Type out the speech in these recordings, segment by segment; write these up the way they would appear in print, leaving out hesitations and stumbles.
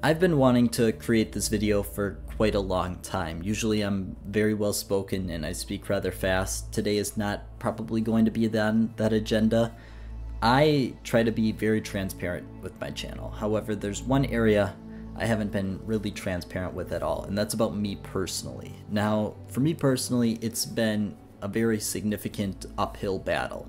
I've been wanting to create this video for quite a long time. Usually I'm very well spoken and I speak rather fast. Today is not probably going to be on that agenda. I try to be very transparent with my channel. However, there's one area I haven't been really transparent with at all, and that's about me personally. Now, for me personally, it's been a very significant uphill battle.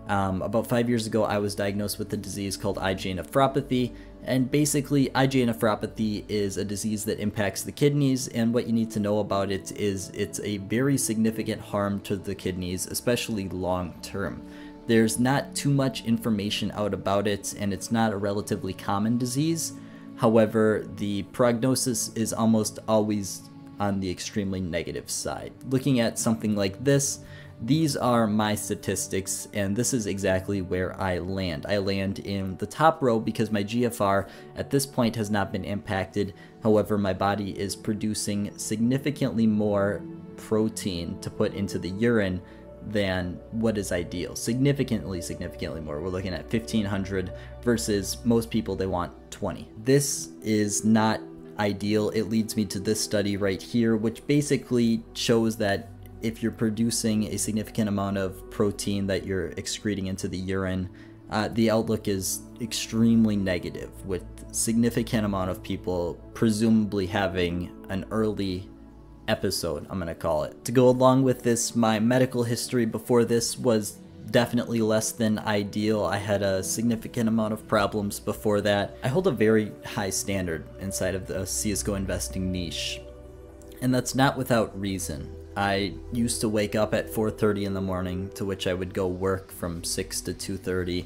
About 5 years ago, I was diagnosed with a disease called IgA nephropathy, and basically IgA nephropathy is a disease that impacts the kidneys, and what you need to know about it is it's a very significant harm to the kidneys, especially long term. There's not too much information out about it, and it's not a relatively common disease. However, the prognosis is almost always on the extremely negative side. Looking at something like this, these are my statistics, and this is exactly where I land. I land in the top row because my GFR at this point has not been impacted. However, my body is producing significantly more protein to put into the urine than what is ideal. Significantly more. We're looking at 1500 versus most people, they want 20. This is not ideal. It leads me to this study right here, which basically shows that if you're producing a significant amount of protein that you're excreting into the urine, the outlook is extremely negative, with significant amount of people presumably having an early episode, I'm gonna call it. To go along with this, my medical history before this was definitely less than ideal. I had a significant amount of problems before that. I hold a very high standard inside of the CSGO investing niche, and that's not without reason. I used to wake up at 4:30 in the morning, to which I would go work from 6 to 2:30,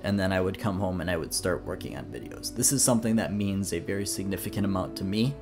and then I would come home and I would start working on videos. This is something that means a very significant amount to me,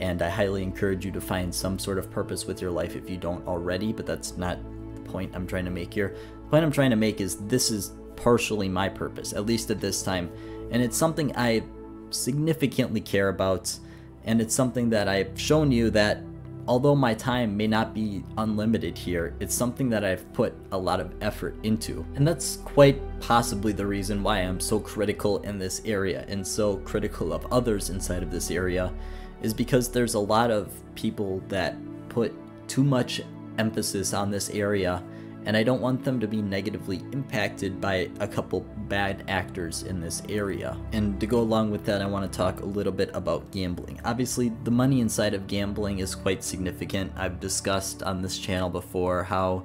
and I highly encourage you to find some sort of purpose with your life if you don't already, but that's not the point I'm trying to make here. The point I'm trying to make is this is partially my purpose, at least at this time, and it's something I significantly care about, and it's something that I've shown you that although my time may not be unlimited here, it's something that I've put a lot of effort into. And that's quite possibly the reason why I'm so critical in this area and so critical of others inside of this area, is because there's a lot of people that put too much emphasis on this area, and I don't want them to be negatively impacted by a couple bad actors in this area. And to go along with that, I want to talk a little bit about gambling. Obviously, the money inside of gambling is quite significant. I've discussed on this channel before how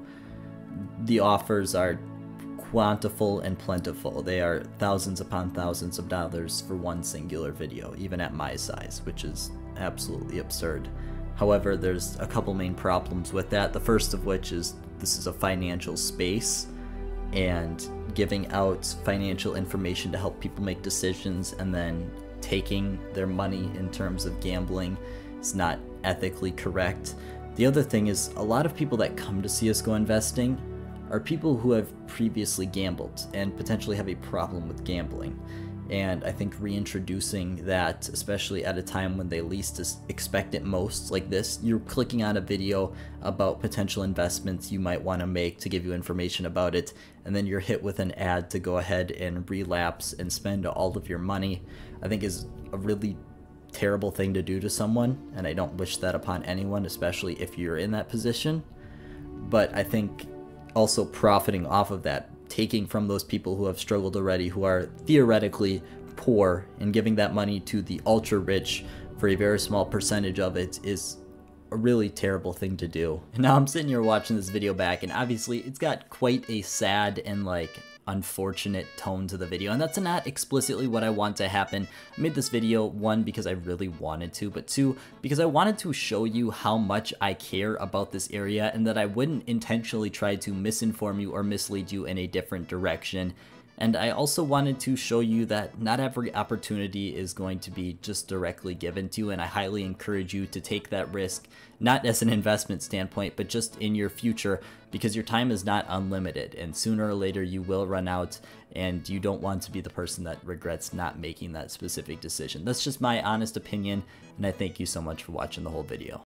the offers are quantifiable and plentiful. They are thousands upon thousands of dollars for one singular video, even at my size, which is absolutely absurd. However, there's a couple main problems with that. The first of which is this is a financial space, and giving out financial information to help people make decisions and then taking their money in terms of gambling is not ethically correct. The other thing is a lot of people that come to CSGO investing are people who have previously gambled and potentially have a problem with gambling. And I think reintroducing that, especially at a time when they least expect it most, like this, you're clicking on a video about potential investments you might want to make to give you information about it, and then you're hit with an ad to go ahead and relapse and spend all of your money, I think is a really terrible thing to do to someone, and I don't wish that upon anyone, especially if you're in that position. But I think also profiting off of that, taking from those people who have struggled already, who are theoretically poor, and giving that money to the ultra rich for a very small percentage of it is a really terrible thing to do. And now I'm sitting here watching this video back, and obviously it's got quite a sad and unfortunate tone to the video, and that's not explicitly what I want to happen. I made this video, one, because I really wanted to, but two, because I wanted to show you how much I care about this area and that I wouldn't intentionally try to misinform you or mislead you in a different direction. And I also wanted to show you that not every opportunity is going to be just directly given to you, and I highly encourage you to take that risk, not as an investment standpoint, but just in your future, because your time is not unlimited, and sooner or later you will run out, and you don't want to be the person that regrets not making that specific decision. That's just my honest opinion, and I thank you so much for watching the whole video.